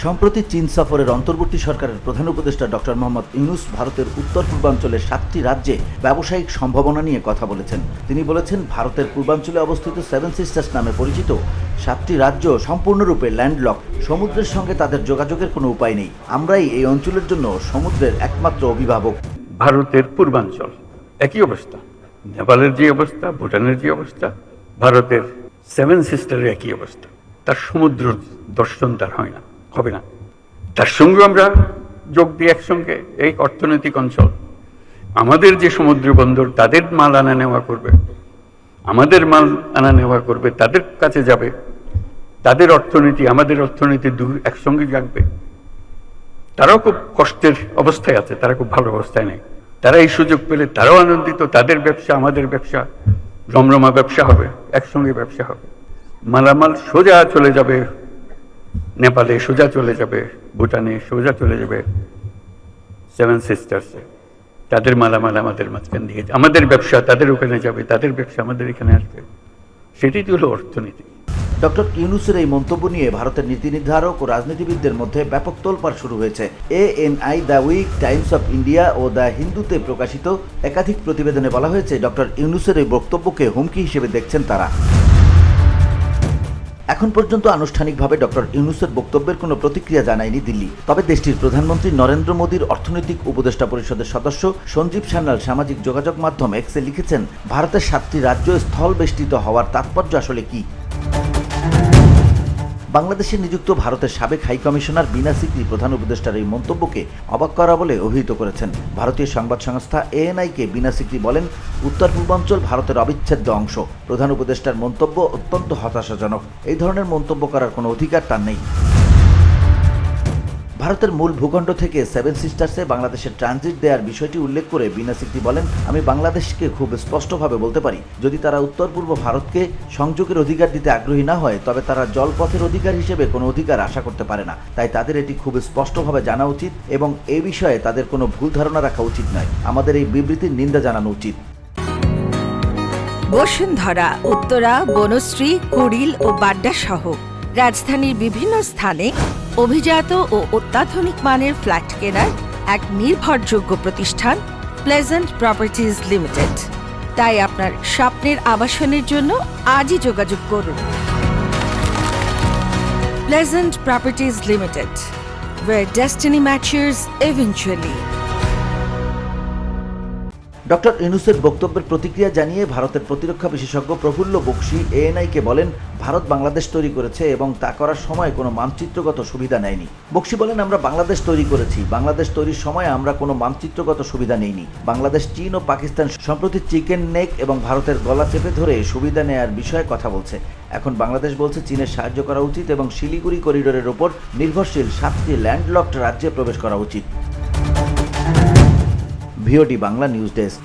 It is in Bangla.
সম্প্রতি চীন সফরের অন্তর্বর্তী সরকারের প্রধান উপদেষ্টা ডক্টর মোহাম্মদ ইউনূস ভারতের উত্তর পূর্বাঞ্চলের 7টি রাজ্যে ব্যবসায়িক সম্ভাবনা নিয়ে কথা বলেছেন। তিনি বলেছেন, ভারতের পূর্বাঞ্চলে অবস্থিত সেভেন সিস্টার্স নামে পরিচিত 7টি রাজ্য সম্পূর্ণরূপে ল্যান্ডলক। সমুদ্রের সঙ্গে তাদের যোগাযোগের কোনো উপায় নেই। আমরাই এই অঞ্চলের জন্য সমুদ্রের একমাত্র অভিভাবক। ভারতের পূর্বাঞ্চল একই অবস্থা, নেপালের যে অবস্থা, ভুটানের যে অবস্থা, ভারতের সেভেন সিস্টারের একই অবস্থা। তার সমুদ্র দর্শন তার হয় না, হবে না। তার সঙ্গে আমরা যোগ দিই একসঙ্গে এই অর্থনৈতিক অঞ্চল। আমাদের যে সমুদ্র বন্দর, তাদের মাল আনা নেওয়া করবে, আমাদের মাল আনা নেওয়া করবে, তাদের কাছে যাবে, তাদের অর্থনীতি আমাদের অর্থনীতি একসঙ্গে জাগবে। তারাও খুব কষ্টের অবস্থায় আছে, তারা খুব ভালো অবস্থায় নেই। তারা এই সুযোগ পেলে তারাও আনন্দিত, তাদের ব্যবসা আমাদের ব্যবসা রমরমা ব্যবসা হবে, একসঙ্গে ব্যবসা হবে। মালামাল সোজা চলে যাবে নেপালে, সোজা চলে যাবে ভুটানে, সোজা চলে যাবে সেভেন সিস্টার্সে। তাদের মালামাল আমাদের মাঝখান দিয়ে, আমাদের ব্যবসা তাদের ওখানে যাবে, তাদের ব্যবসা আমাদের এখানে আসবে। সেটাই তো হলো অর্থনীতি। ডক্টর ইউনূসের এই মন্তব্য নিয়ে ভারতের নীতি নির্ধারক ও রাজনীতিবিদদের মধ্যে ব্যাপক তোলপাড় শুরু হয়েছে। ANI, the week, times of India ও দ্য হিন্দুতে প্রকাশিত একাধিক প্রতিবেদনে বলা হয়েছে, ডক্টর ইউনূসের এই বক্তব্যকে হুমকি হিসেবে দেখছেন তারা। এখন পর্যন্ত আনুষ্ঠানিকভাবে ডক্টর ইউনূসের বক্তব্যের কোনো প্রতিক্রিয়া জানায়নি দিল্লি। তবে দেশটির প্রধানমন্ত্রী নরেন্দ্র মোদীর অর্থনৈতিক উপদেষ্টা পরিষদের সদস্য সঞ্জীব সান্যাল সামাজিক যোগাযোগ মাধ্যম এক্সে লিখেছেন, ভারতের 7টি রাজ্য স্থল বেষ্টিত হওয়ার তাৎপর্য আসলে কি? বাংলাদেশে নিযুক্ত ভারতের সাবেক হাই কমিশনার বিনা সিকরি প্রধান উপদেষ্টার এই মন্তব্যকে অবাক করা বলে অভিহিত করেছেন। ভারতীয় সংবাদ সংস্থা ANI-কে বিনা সিকরি বলেন, উত্তর পূর্বাঞ্চল ভারতের অবিচ্ছেদ্য অংশ। প্রধান উপদেষ্টার মন্তব্য অত্যন্ত হতাশাজনক। এই ধরনের মন্তব্য করার কোনো অধিকার তার নেই। ভারতের মূল ভূখণ্ড থেকে সেভেন সিস্টার্সে বাংলাদেশের ট্রানজিট দেওয়ার বিষয়টি উল্লেখ করে বিনা সিকরি বলেন, আমি বাংলাদেশকে খুব স্পষ্টভাবে বলতে পারি, যদি তারা উত্তর পূর্ব ভারতকে সংযোগের অধিকার দিতে আগ্রহী না হয়, তবে তারা জলপথের অধিকার হিসেবে কোনো অধিকার আশা করতে পারে না। তাই তাদের এটি খুব স্পষ্টভাবে জানা উচিত এবং এই বিষয়ে তাদের কোনো ভুল ধারণা রাখা উচিত নয়। আমাদের এই বিবৃতির নিন্দা জানানো উচিত। বসুন্ধরা, উত্তরা, বনশ্রী, কুড়িল ও বাড্ডা সহ রাজধানীর বিভিন্ন স্থানে অভিজাত ও অত্যাধুনিক মানের ফ্ল্যাট কেনার এক নির্ভরযোগ্য প্রতিষ্ঠান প্লেজেন্ট প্রপার্টিজ লিমিটেড। তাই আপনার স্বপ্নের আবাসনের জন্য আজই যোগাযোগ করুন। Pleasant properties limited, where destiny matures eventually. Doctor ইউনূসের বক্তব্যের প্রতিক্রিয়া জানিয়ে ভারতের প্রতিরক্ষা বিশেষজ্ঞ প্রফুল্ল বক্সী ANI-কে বলেন, ভারত বাংলাদেশ তৈরি করেছে এবং তা করার সময় কোনো মানচিত্রগত সুবিধা নেয়নি। বক্সী বলেন, আমরা বাংলাদেশ তৈরি করেছি, বাংলাদেশ তৈরির সময় আমরা কোনো মানচিত্রগত সুবিধা নেইনি। বাংলাদেশ, চীন ও পাকিস্তান সম্প্রতি চিকেন নেক এবং ভারতের গলা চেপে ধরে সুবিধা নেয়ার বিষয়ে কথা বলছে। এখন বাংলাদেশ বলছে চীনের সাহায্য করা উচিত এবং শিলিগুড়ি করিডোরের ওপর নির্ভরশীল 7টি ল্যান্ডলকড রাজ্যে প্রবেশ করা উচিত। VOD Bangla news desk.